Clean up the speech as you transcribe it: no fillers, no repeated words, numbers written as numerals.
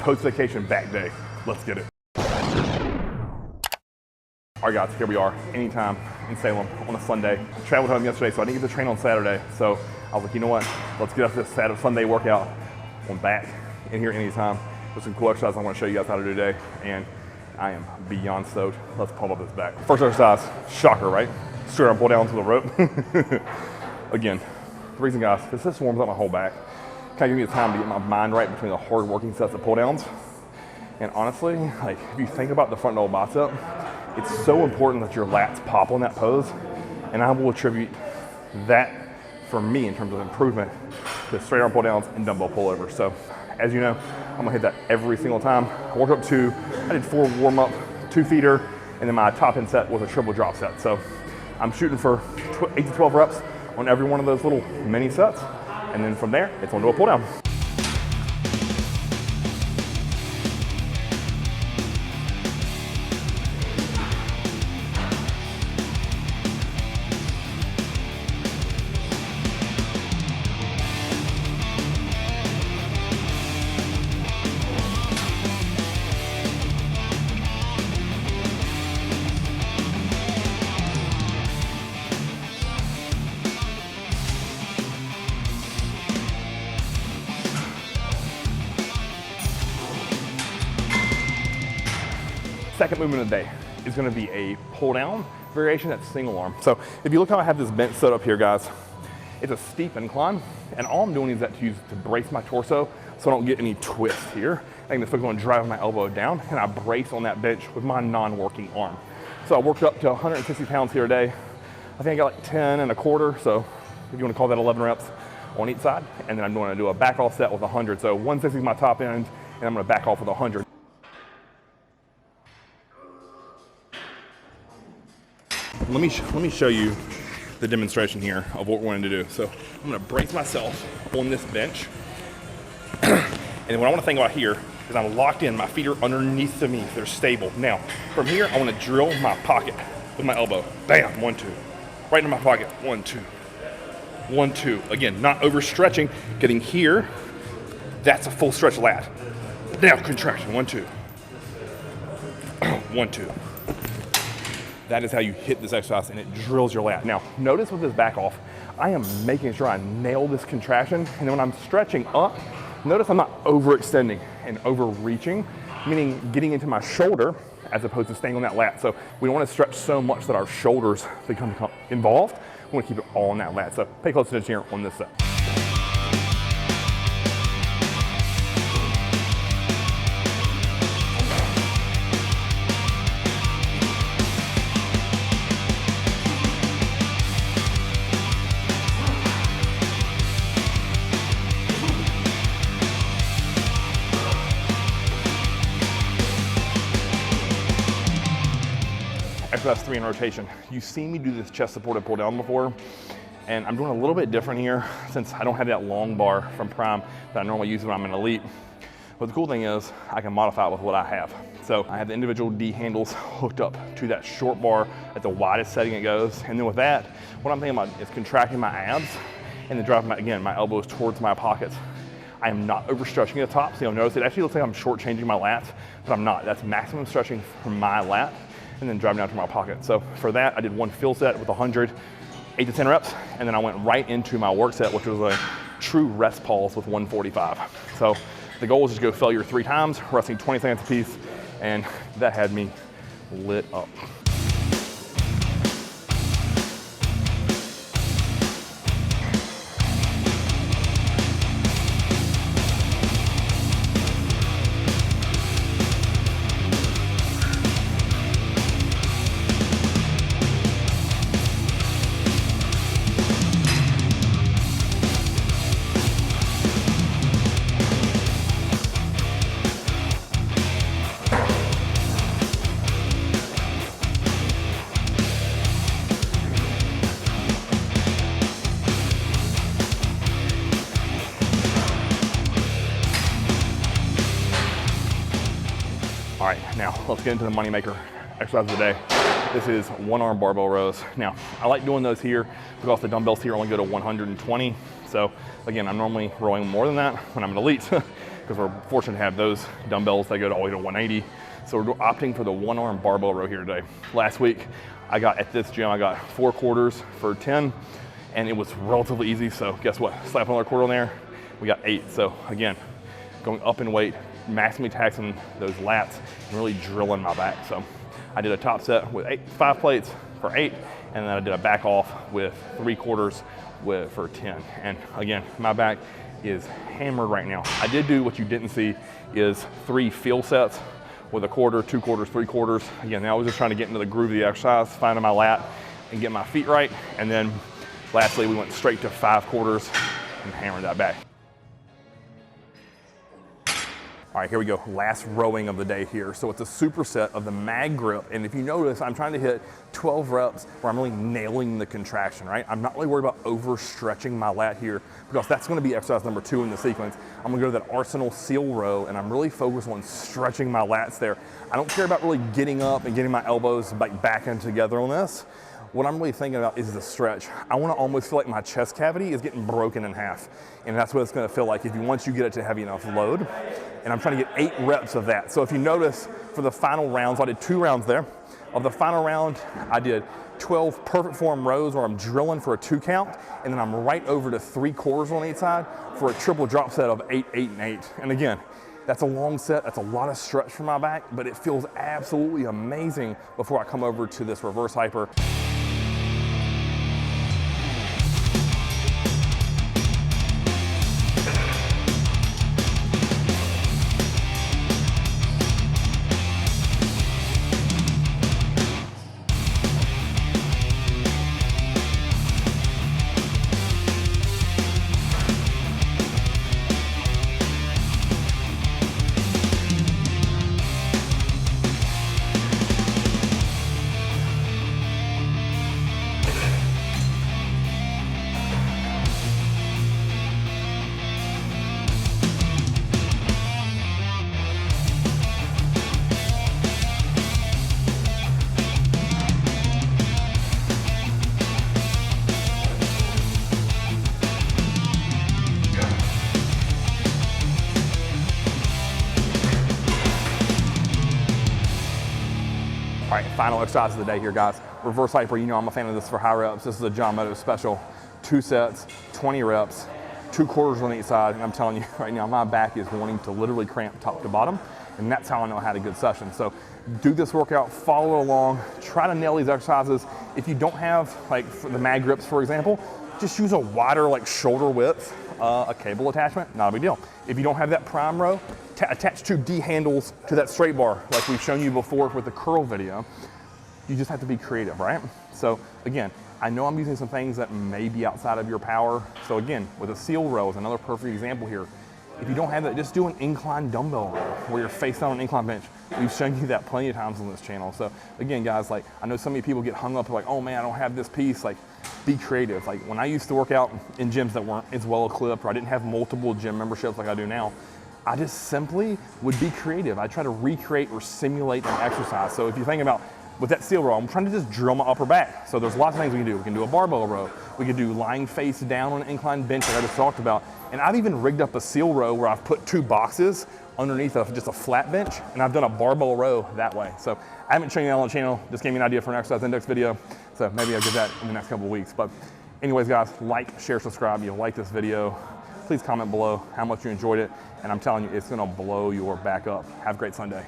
post-vacation back day. Let's get it. All right guys, here we are, anytime in Salem on a Sunday. Traveled home yesterday, so I didn't get to train on Saturday. So I was like, you know what? Let's get up this Saturday, Sunday workout. I'm back in here anytime. There's some cool exercises I want to show you guys how to do today, and I am beyond stoked. Let's pull up this back. First exercise, shocker, right? Straight arm pull down to the rope. Again, the reason guys, this warms up my whole back. Kind of give me the time to get my mind right between the hard working sets of pull downs. And honestly, like if you think about the front double bicep, it's so important that your lats pop on that pose. And I will attribute that for me in terms of improvement to straight arm pull downs and dumbbell pullovers. So as you know, I'm gonna hit that every single time. I worked up to, I did 4 warm up, 2-feeder, and then my top end set was a triple drop set. So I'm shooting for 8 to 12 reps on every one of those little mini sets. And then from there, it's on to a pull down. Second movement of the day is going to be a pull down variation that's single arm. So if you look how I have this bench set up here, guys, it's a steep incline, and all I'm doing is that to brace my torso so I don't get any twist here. I can just focus on driving my elbow down, and I brace on that bench with my non-working arm. So I worked up to 160 pounds here today. I think I got like 10 and a quarter, so if you want to call that 11 reps on each side. And then I'm going to do a back off set with 100. So 160 is my top end, and I'm going to back off with 100. Let me show you the demonstration here of what we're going to do. So I'm going to brace myself on this bench. And what I want to think about here is I'm locked in, my feet are underneath of me, they're stable. Now, from here, I want to drill my pocket with my elbow. Bam, 1, 2. Right in my pocket, 1, 2. 1, 2. Again, not overstretching, getting here. That's a full stretch lat. Now, contraction, 1, 2. 1, 2. That is how you hit this exercise, and it drills your lat. Now, notice with this back off, I am making sure I nail this contraction, and then when I'm stretching up, notice I'm not overextending and overreaching, meaning getting into my shoulder as opposed to staying on that lat. So we don't want to stretch so much that our shoulders become involved. We want to keep it all on that lat. So pay close attention here on this set. Exercise 3 in rotation. You've seen me do this chest supported pull down before, and I'm doing a little bit different here since I don't have that long bar from Prime that I normally use when I'm in Elite. But the cool thing is I can modify it with what I have. So I have the individual D handles hooked up to that short bar at the widest setting it goes. And then with that, what I'm thinking about is contracting my abs and then driving my elbows towards my pockets. I am not overstretching at the top, so you'll notice it actually looks like I'm shortchanging my lats, but I'm not. That's maximum stretching from my lat, and then driving down to my pocket. So for that, I did 1 fill set with 100, 8 to 10 reps, and then I went right into my work set, which was a true rest pause with 145. So the goal was just to go failure 3 times, resting 20 seconds a piece, and that had me lit up. All right, now let's get into the moneymaker exercise of the day. This is 1-arm barbell rows. Now, I like doing those here because the dumbbells here only go to 120. So again, I'm normally rowing more than that when I'm an elite. because we're fortunate to have those dumbbells that go all the way to 180. So we're opting for the one arm barbell row here today. Last week, at this gym, I got 4 quarters for 10, and it was relatively easy. So guess what? Slap another quarter on there, we got 8. So again, going up in weight, maximally taxing those lats, and really drilling my back. So I did a top set with 5 plates for 8, and then I did a back off with 3 quarters for 10. And again, my back is hammered right now. I did do what you didn't see is 3 field sets with a quarter, 2 quarters, 3 quarters. Again, I was just trying to get into the groove of the exercise, finding my lat and get my feet right. And then lastly, we went straight to 5 quarters and hammered that back. All right, here we go, last rowing of the day here. So it's a superset of the mag grip. And if you notice, I'm trying to hit 12 reps where I'm really nailing the contraction, right? I'm not really worried about overstretching my lat here because that's gonna be exercise number 2 in the sequence. I'm gonna go to that Arsenal seal row and I'm really focused on stretching my lats there. I don't care about really getting up and getting my elbows back in together on this. What I'm really thinking about is the stretch. I wanna almost feel like my chest cavity is getting broken in half. And that's what it's gonna feel like once you get it to heavy enough load. And I'm trying to get 8 reps of that. So if you notice, for the final rounds, I did 2 rounds there. Of the final round, I did 12 perfect form rows where I'm drilling for a 2 count, and then I'm right over to 3 quarters on each side for a triple drop set of 8, 8, and 8. And again, that's a long set, that's a lot of stretch for my back, but it feels absolutely amazing before I come over to this reverse hyper. All right, final exercise of the day here, guys. Reverse hyper, you know I'm a fan of this for high reps. This is a John Meadows special. 2 sets, 20 reps, 2 quarters on each side. And I'm telling you right now, my back is wanting to literally cramp top to bottom. And that's how I know I had a good session. So do this workout, follow along, try to nail these exercises. If you don't have, like for the mag grips, for example, just use a wider shoulder width, a cable attachment, not a big deal. If you don't have that prime row, attach 2 D handles to that straight bar like we've shown you before with the curl video. You just have to be creative, right? So again, I know I'm using some things that may be outside of your power. So again, with a seal row is another perfect example here. If you don't have that, just do an incline dumbbell row where you're face down on an incline bench. We've shown you that plenty of times on this channel. So again, guys, I know so many people get hung up oh man, I don't have this piece. Be creative. When I used to work out in gyms that weren't as well equipped, or I didn't have multiple gym memberships like I do now, I just simply would be creative. I try to recreate or simulate an exercise. So if you think about with that seal row, I'm trying to just drill my upper back. So there's lots of things we can do. We can do a barbell row. We can do lying face down on an inclined bench like I just talked about. And I've even rigged up a seal row where I've put 2 boxes underneath just a flat bench, and I've done a barbell row that way. So I haven't shown you that on the channel, just gave me an idea for an exercise index video. So maybe I'll get that in the next couple of weeks. But anyways, guys, like, share, subscribe. You like this video, please comment below how much you enjoyed it. And I'm telling you, it's gonna blow your back up. Have a great Sunday.